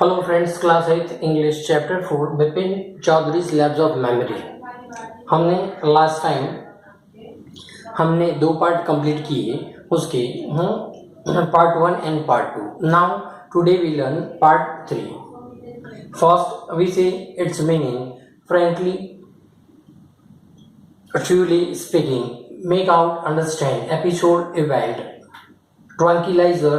Hello friends, class 8 English chapter 4 Bipin Chaudhari's lapse of memory. हमने last time दो part complete किए उसके, part 1 and part 2। Now today we learn part 3। First we say its meaning, frankly, truly speaking, make out, understand, episode, event, tranquilizer,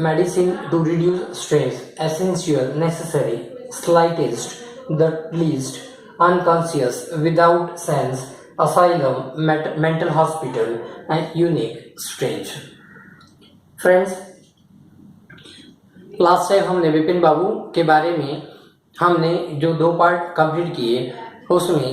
medicine to reduce stress, essential, necessary, slightest, the least, unconscious, without sense, asylum, mental hospital, and unique, strange. Friends, last time हमने विपिन बाबू के बारे में हमने जो दो part complete किए, उसमें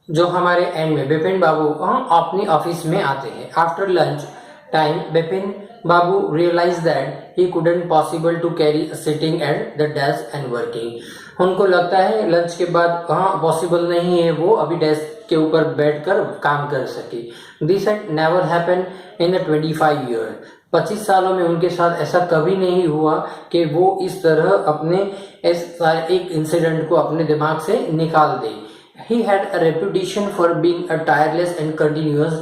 जो हमारे एंड में विपिन बाबू अपनी ऑफिस में आते हैं। After lunch time Vipin babu realise that he couldn't possible to carry sitting at the desk and working. उनको लगता है लंच के बाद पॉसिबल नहीं है वो अभी डेस्क के ऊपर बैठकर काम कर सके। This had never happen in the 25 year. 25 सालों में उनके साथ ऐसा कभी नहीं हुआ कि वो इस तरह अपने एक इंसिडेंट को अपने दिमाग से निकाल दे। He had a reputation for being a tireless and continuous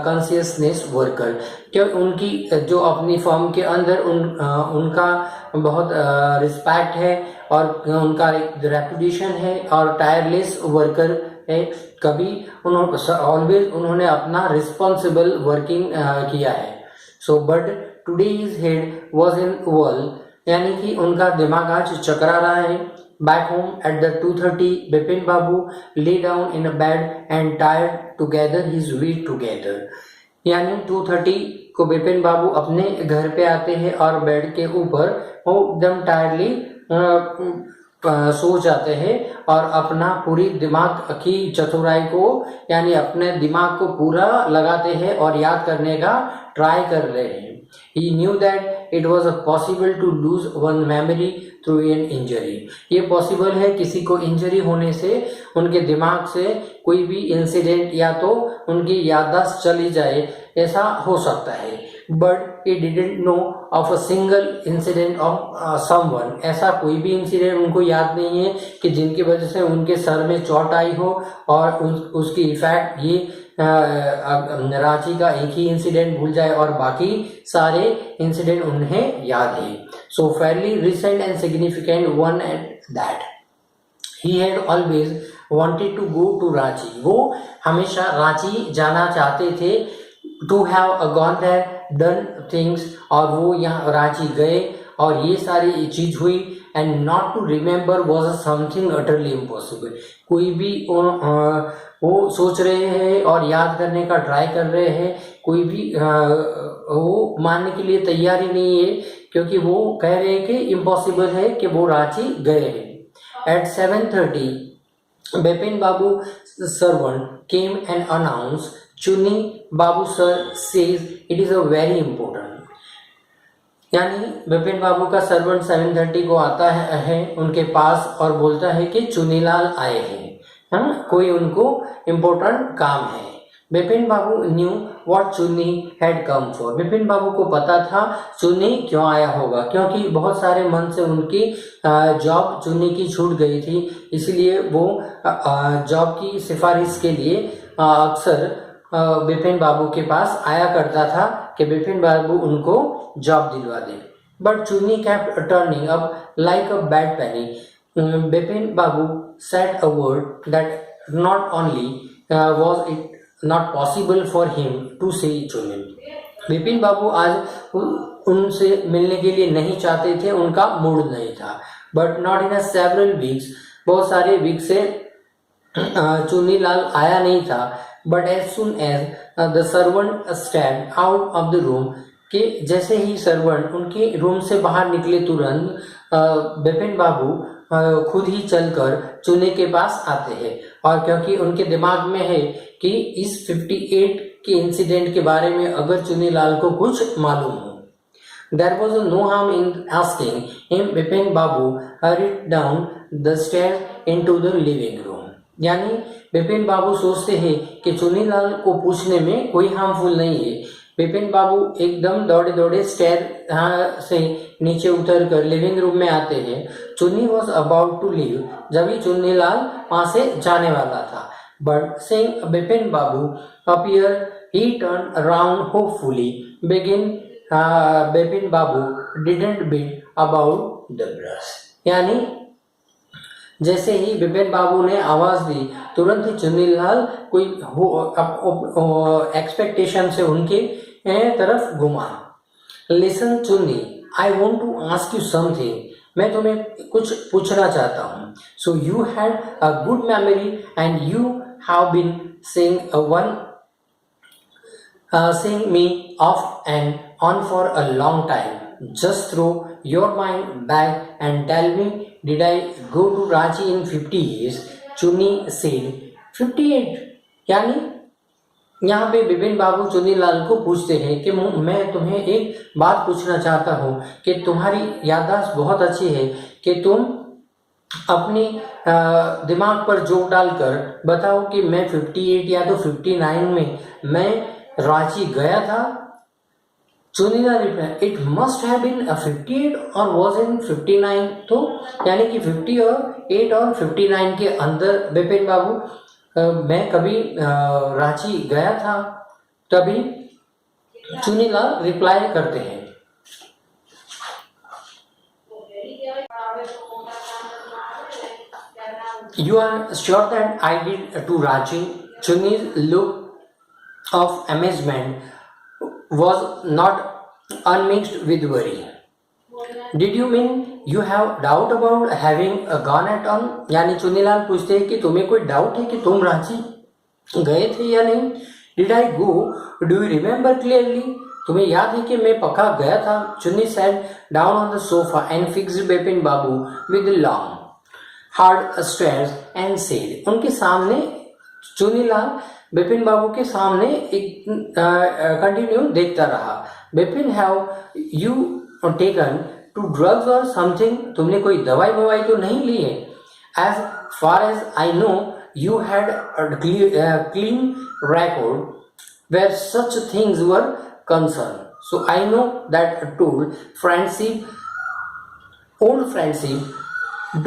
consciousness worker। क्यों उनकी जो अपनी फर्म के अंदर उनका बहुत रिस्पेक्ट है और उनका एक रेपुटेशन है और टायरलेस वर्कर है। कभी ऑलवेज उन्होंने अपना रिस्पॉन्सिबल वर्किंग किया है। So but today his head was in whirl, यानी कि उनका दिमाग आज चकरा रहा है। Back home at the 2:30, Bipin Babu lay down in a bed and tied together his feet together। यानी 2:30 को बिपिन बाबू अपने घर पे आते हैं और बेड के ऊपर वो एकदम टायरली सो जाते हैं और अपना पूरी दिमाग की चतुराई को, यानी अपने दिमाग को पूरा लगाते हैं और याद करने का ट्राई कर रहे हैं। He knew that it was possible to lose one memory through an injury। ये पॉसिबल है किसी को इंजरी होने से उनके दिमाग से कोई भी इंसिडेंट या तो उनकी याददाश्त चली जाए, ऐसा हो सकता है। But he didn't know of a single incident of someone। ऐसा कोई भी इंसिडेंट उनको याद नहीं है कि जिनकी वजह से उनके सर में चोट आई हो और उसकी इफेक्ट ये रांची का एक ही इंसिडेंट भूल जाए और बाकी सारे इंसिडेंट उन्हें याद है। So fairly recent and significant one at that he had always wanted to go to Ranchi. वो हमेशा रांची जाना चाहते थे। To have gone there, done things, और वो यहाँ रांची गए और ये सारी चीज हुई। And not to remember was something utterly impossible. कोई भी वो सोच रहे हैं और याद करने का ट्राई कर रहे हैं, कोई भी वो मानने के लिए तैयार ही नहीं है, क्योंकि वो कह रहे हैं कि इम्पॉसिबल है कि वो रांची गए हैं। At 7:30 Bipin babu servant came and announced, Chunni Babu sir says it is a very important। यानी बिपिन बाबू का सर्वेंट 7:30 को आता है उनके पास और बोलता है कि चुनीलाल आए हैं, कोई उनको इम्पोर्टेंट काम है। बिपिन बाबू न्यू व्हाट चुन्नी हैड कम फॉर। बिपिन बाबू को पता था चुन्नी क्यों आया होगा, क्योंकि बहुत सारे मन से उनकी जॉब चुन्नी की छूट गई थी, इसलिए वो जॉब की सिफारिश के लिए अक्सर बिपिन बाबू के पास आया करता था कि बिपिन बाबू उनको जॉब दिलवा दे। बट चुन्नी kept turning up like a bad Penney. Bipin Babu said a word that not only was it not possible for him to say Chunni। Bipin Babu आज उनसे मिलने के लिए नहीं चाहते थे, उनका मूड नहीं था। But not in several weeks, बहुत सारे वीक से चुन्नी लाल आया नहीं था। But as soon as the servant stepped out of the room, कि जैसे ही सर्वेंट उनके रूम से बाहर निकले तुरंत बिपिन बाबू खुद ही चलकर चुन्नी के पास आते हैं। और क्योंकि उनके दिमाग में है कि इस 58 के इंसिडेंट के बारे में अगर चुन्नी लाल को कुछ मालूम हो। There was no harm in asking him। Bipin Babu hurried down the stairs into the living room। यानी बिपिन बाबू सोचते हैं कि चुन्नी लाल को पूछने में कोई हार्मफुल नहीं है। बिपिन बाबू एकदम दौड़े दौड़े स्टेयर से नीचे उतर कर लिविंग रूम में आते हैं। चुन्नी वॉज अबाउट टू लीव, जब ही चुन्नीलाल वहां से जाने वाला था। But seeing Bipin Babu appear, he turned around hopefully. Bipin Babu didn't beat about the brush. यानी जैसे ही बिपिन बाबू ने आवाज दी, तुरंत ही चुन्नीलाल कोई एक्सपेक्टेशन से उनके तरफ घुमा। Listen Chunni, I want to ask you something, मैं तुम्हें कुछ पूछना चाहता हूँ। So you had a good memory and you have been seeing me off and on for a long time. Just throw your mind back and tell me, did I go to Ranchi in 50 years? Chunni said, 58? यानी यहाँ पे बिपिन बाबू चुन्नीलाल को पूछते हैं कि मैं तुम्हें एक बात पूछना चाहता हूँ कि तुम्हारी याददाश्त बहुत अच्छी है कि तुम अपनी दिमाग पर जोर डालकर बताओ कि मैं 58 या तो 59 में मैं रांची गया था। Chunnilal reply, it must have been 58 और वॉज इन 59। तो यानी कि 58 और 59 के अंदर बिपिन बाबू मैं कभी रांची गया था। तभी चुन्नीलाल रिप्लाई करते हैं, you are sure that I did to Ranchi? Chunni look of amazement was not unmixed with worry. Did you mean you have doubt about having gone at all? यानी चुन्नीलाल पूछते हैं कि तुम्हें कोई डाउट है कि तुम रांची गए थे या नहीं। Did I go? Do you remember clearly? तुम्हें याद है कि मैं पक्का गया था। चुन्नी sat down on the sofa and fixed Bipin Babu with long hard stares and said, उनके सामने चुन्नीलाल बिपिन बाबू के सामने एक कंटिन्यू देखता रहा। Bipin, have you taken to drugs और समथिंग? तुमने कोई दवाई ववाई तो नहीं ली है? As far as I know you had clean record where such things were concerned. So I know that old friendship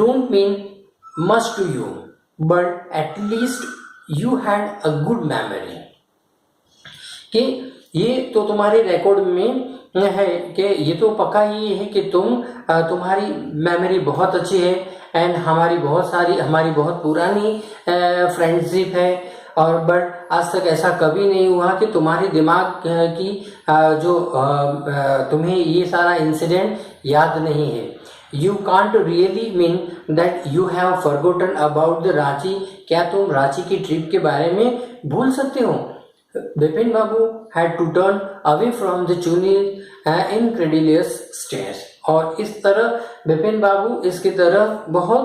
don't mean much to you, but at least you had a good memory. कि ये तो तुम्हारे record में है कि ये तो पक्का ही है कि तुम्हारी मेमोरी बहुत अच्छी है एंड हमारी बहुत पुरानी फ्रेंडशिप है। और बट आज तक ऐसा कभी नहीं हुआ कि तुम्हारे दिमाग की जो तुम्हें ये सारा इंसिडेंट याद नहीं है। You can't really mean that you have forgotten about the Ranchi? क्या तुम रांची की ट्रिप के बारे में भूल सकते हो? बिपिन बाबू had to turn away from the Chunni's incredulous stares. और इस तरह बिपिन बाबू इसकी तरफ बहुत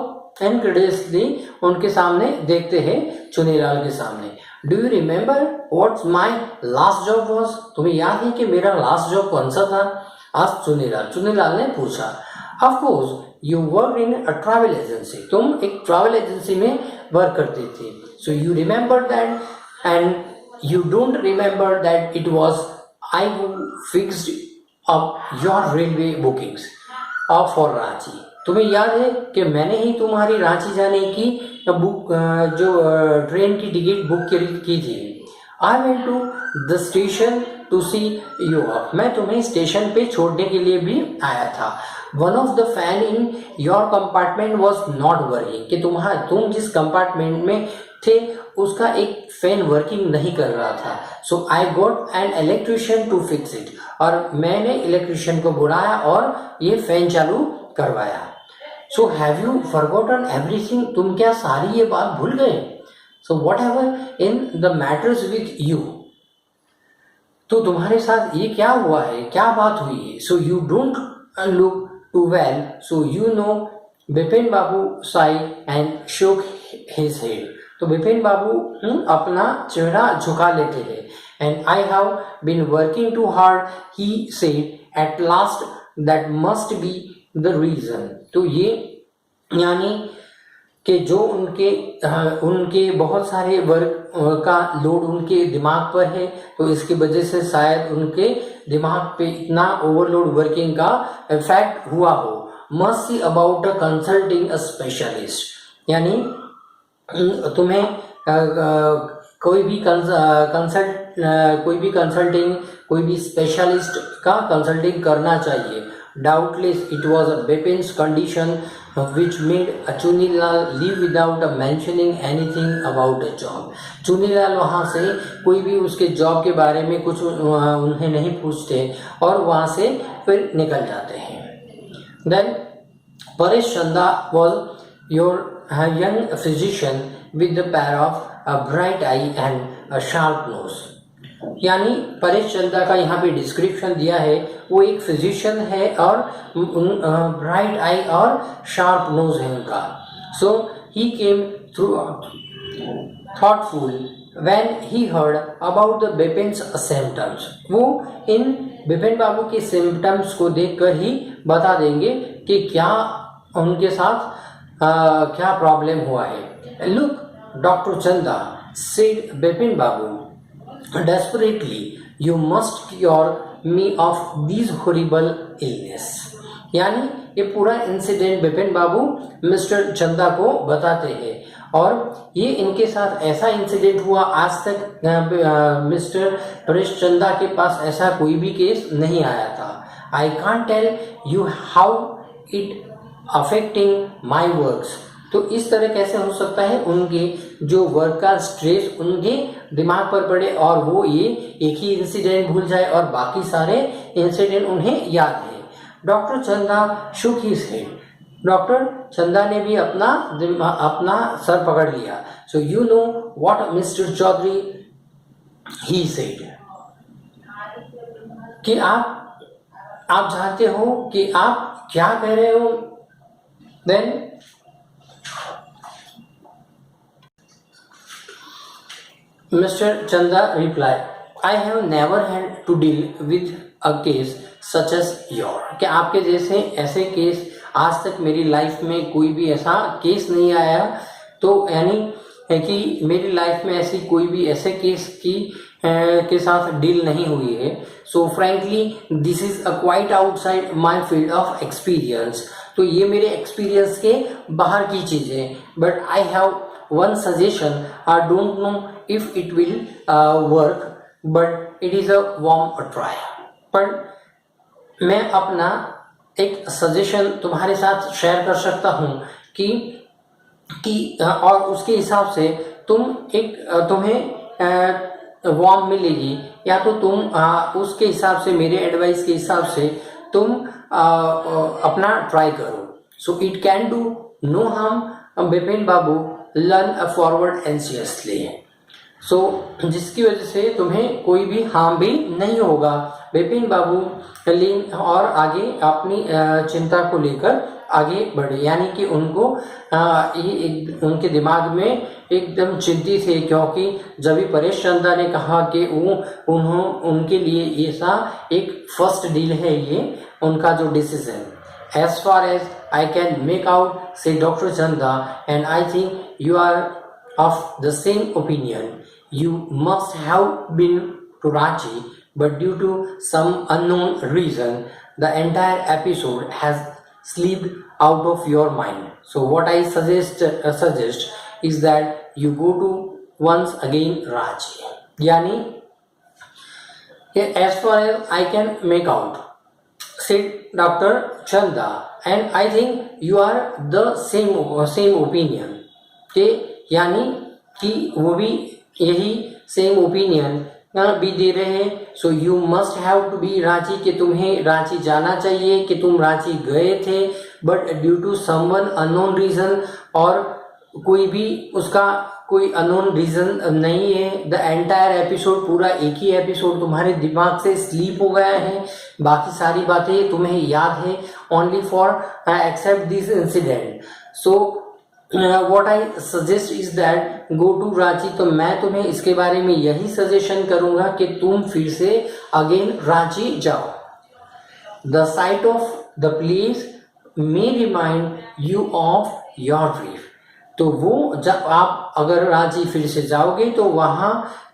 incredulously उनके सामने देखते हैं, चुन्नीलाल के सामने। Do you remember what my last job was? तुम्हें याद है कि मेरा लास्ट जॉब कौन सा था? आज चुन्नीलाल ने पूछा। Of course, you worked in a travel agency. तुम एक ट्रैवल एजेंसी में वर्क करते थे। So you remember that, and you don't remember that it was I who fixed up your railway bookings for Ranchi. तुम्हें याद है कि मैंने ही तुम्हारी रांची जाने की जो ट्रेन की टिकट बुक की थी। I went to the station to see you off. मैं तुम्हें स्टेशन पे छोड़ने के लिए भी आया था। One of the fan in your compartment was not working. कि तुम जिस कंपार्टमेंट में थे उसका एक फैन वर्किंग नहीं कर रहा था। So I got an electrician to fix it. और मैंने इलेक्ट्रिशियन को बुलाया और ये फैन चालू करवाया। So have you forgotten everything? तुम क्या सारी ये बात भूल गए? So whatever in the matters with you. तो तुम्हारे साथ ये क्या हुआ है, क्या बात हुई है? So you don't look too well, so you know. Bipin Babu sighed and shook his head. तो बिपिन बाबू अपना चेहरा झुका लेते हैं। And I have been working too hard, he said. At last, that must be the reason. तो ये यानी कि जो उनके बहुत सारे वर्क का लोड उनके दिमाग पर है, तो इसकी वजह से शायद उनके दिमाग पे इतना ओवरलोड वर्किंग का इफेक्ट हुआ हो। Must see about consulting a specialist, यानी तुम्हें कोई भी कंसल्टिंग, कोई भी स्पेशलिस्ट का कंसल्टिंग करना चाहिए। Doubtless it was Bipin's condition which made Chunilal leave without mentioning anything about a job। Chunilal वहाँ से कोई भी उसके जॉब के बारे में कुछ उन्हें नहीं पूछते और वहाँ से फिर निकल जाते हैं। Then Paresh Chanda was your young physician with the pair of a bright eye and a sharp nose। यानी परेश चंदा का यहाँ पे डिस्क्रिप्शन दिया है, वो एक फिजिशियन है और ब्राइट आई और शार्प नोज है उनका। So he came through thoughtful when he heard about the Bipin's symptoms. वो इन बिपिन बाबू के सिम्टम्स को देखकर ही बता देंगे कि क्या उनके साथ क्या प्रॉब्लम हुआ है। लुक डॉक्टर चंदा said Bipin Babu desperately, you must cure me of these horrible illness। यानी ये पूरा इंसिडेंट बिपिन बाबू मिस्टर चंदा को बताते हैं और ये इनके साथ ऐसा इंसिडेंट हुआ, आज तक मिस्टर परेश चंदा के पास ऐसा कोई भी केस नहीं आया था। I can't tell you how it affecting my works. तो इस तरह कैसे हो सकता है, उनके जो वर्क का स्ट्रेस उनके दिमाग पर पड़े और वो ये एक ही इंसिडेंट भूल जाए और बाकी सारे इंसिडेंट उन्हें याद है। डॉक्टर चंदा शुक हिज हेड। डॉक्टर चंदा ने भी अपना सर पकड़ लिया। So you know what mister Chaudhary he said, कि आप जानते हो कि आप क्या कह रहे हो। Then Mr. Chanda replied, I have never had to deal with a case such as yours। कि आपके जैसे ऐसे केस आज तक मेरी लाइफ में कोई भी ऐसा केस नहीं आया, तो यानी है कि मेरी लाइफ में ऐसी कोई भी ऐसे केस के साथ डील नहीं हुई है। So frankly this is a quite outside my field of experience. तो ये मेरे एक्सपीरियंस के बाहर की चीज़ है। But I have one suggestion, I don't know if it will work, but it is a warm try। पर मैं अपना एक सजेशन तुम्हारे साथ शेयर कर सकता हूँ कि और उसके हिसाब से तुम्हें वार्म मिलेगी, या तो तुम उसके हिसाब से, मेरे एडवाइस के हिसाब से तुम अपना ट्राई करो। So it can do no harm Bipin Babu learn forward anxiously. So जिसकी वजह से तुम्हें कोई भी हार्म भी नहीं होगा। बिपिन बाबू लीन और आगे अपनी चिंता को लेकर आगे बढ़े, यानी कि उनको उनके दिमाग में एकदम चिंतित है, क्योंकि जब भी परेश चंदा ने कहा कि उनके लिए ऐसा एक फर्स्ट डील है ये उनका जो decision. As far as I can make out, said Dr. Chanda, and I think you are of the same opinion. You must have been to Ranchi, but due to some unknown reason, the entire episode has slipped out of your mind. So what I suggest is that you go to once again Ranchi. Yani, as far as I can make out, said Dr. Chanda, and I think you are the same opinion। के यानी कि वो भी यही same opinion भी दे रहे हैं। So you must have to be Ranchi, कि तुम्हें रांची जाना चाहिए, कि तुम रांची गए थे, but due to someone unknown reason, और कोई भी उसका कोई अननोन रीजन नहीं है। द एंटायर एपिसोड, पूरा एक ही एपिसोड तुम्हारे दिमाग से स्लीप हो गया है, बाकी सारी बातें तुम्हें याद है, only for except this incident. So what I suggest is that go to Ranchi. तो मैं तुम्हें इसके बारे में यही सजेशन करूंगा कि तुम फिर से अगेन रांची जाओ। The site of the place may remind you of your grief. तो वो जब आप अगर रांची फिर से जाओगे तो वहाँ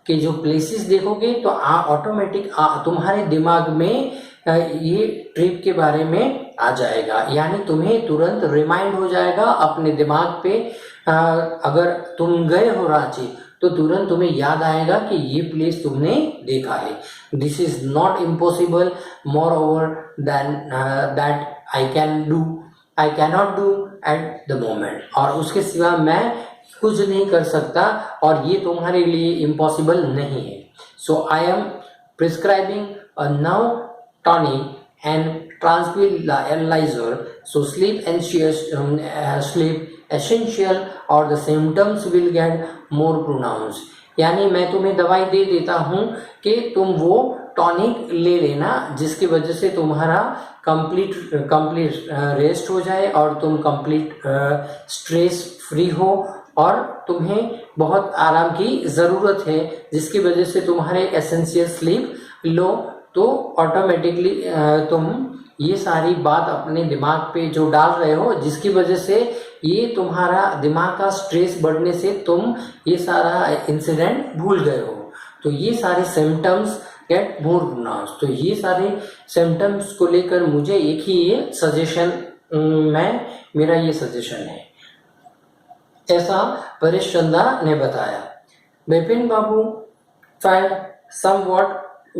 के जो प्लेसेस देखोगे तो ऑटोमेटिक तुम्हारे दिमाग में ये ट्रिप के बारे में आ जाएगा, यानी तुम्हें तुरंत रिमाइंड हो जाएगा अपने दिमाग पे। अगर तुम गए हो रांची तो तुरंत तुम्हें याद आएगा कि ये प्लेस तुमने देखा है। This is not impossible, moreover than that I cannot do at the moment, और उसके सिवा मैं कुछ नहीं कर सकता और ये तुम्हारे लिए इम्पॉसिबल नहीं है। So I am prescribing a now tonic and tranquilizer, so sleep essential or the symptoms will get more pronounced। यानी मैं तुम्हें दवाई दे देता हूँ कि तुम वो टॉनिक ले लेना जिसकी वजह से तुम्हारा कंप्लीट रेस्ट हो जाए और तुम कंप्लीट स्ट्रेस फ्री हो, और तुम्हें बहुत आराम की ज़रूरत है जिसकी वजह से तुम्हारे एसेंशियल स्लीप लो। तो ऑटोमेटिकली तुम ये सारी बात अपने दिमाग पे जो डाल रहे हो जिसकी वजह से ये तुम्हारा दिमाग का स्ट्रेस बढ़ने से तुम ये सारा इंसिडेंट भूल गए हो। तो ये सारे सिम्टम्स गेट मोर प्रोनाउंस। तो ये सारे सिम्टम्स को लेकर मुझे एक ही ये सजेशन मेरा ये सजेशन है, ऐसा परेश चंदा ने बताया। बिपिन बाबू felt somewhat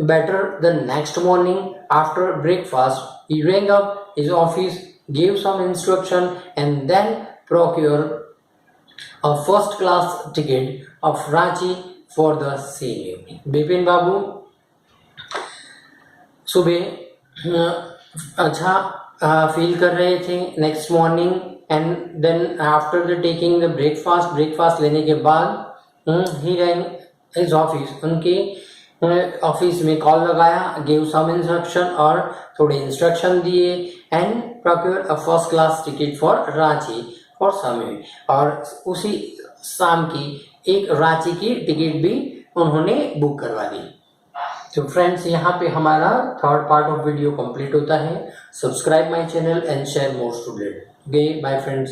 better the next morning after breakfast. He rang up his office, gave some instruction, and then procured a first class ticket of Ranchi for the same evening. Bipin बाबू सुबह अच्छा feel कर रहे थे next morning, and then after the taking the breakfast लेने के बाद ही rang his office, उनके ऑफिस में कॉल लगाया, गिव सम इंस्ट्रक्शन और थोड़े इंस्ट्रक्शन दिए, and procure a first class ticket for Ranchi for समय, और उसी शाम की एक रांची की टिकट भी उन्होंने बुक करवा दी। तो फ्रेंड्स, यहाँ पे हमारा third part of video complete होता है। Subscribe my channel and share more student. Bye friends.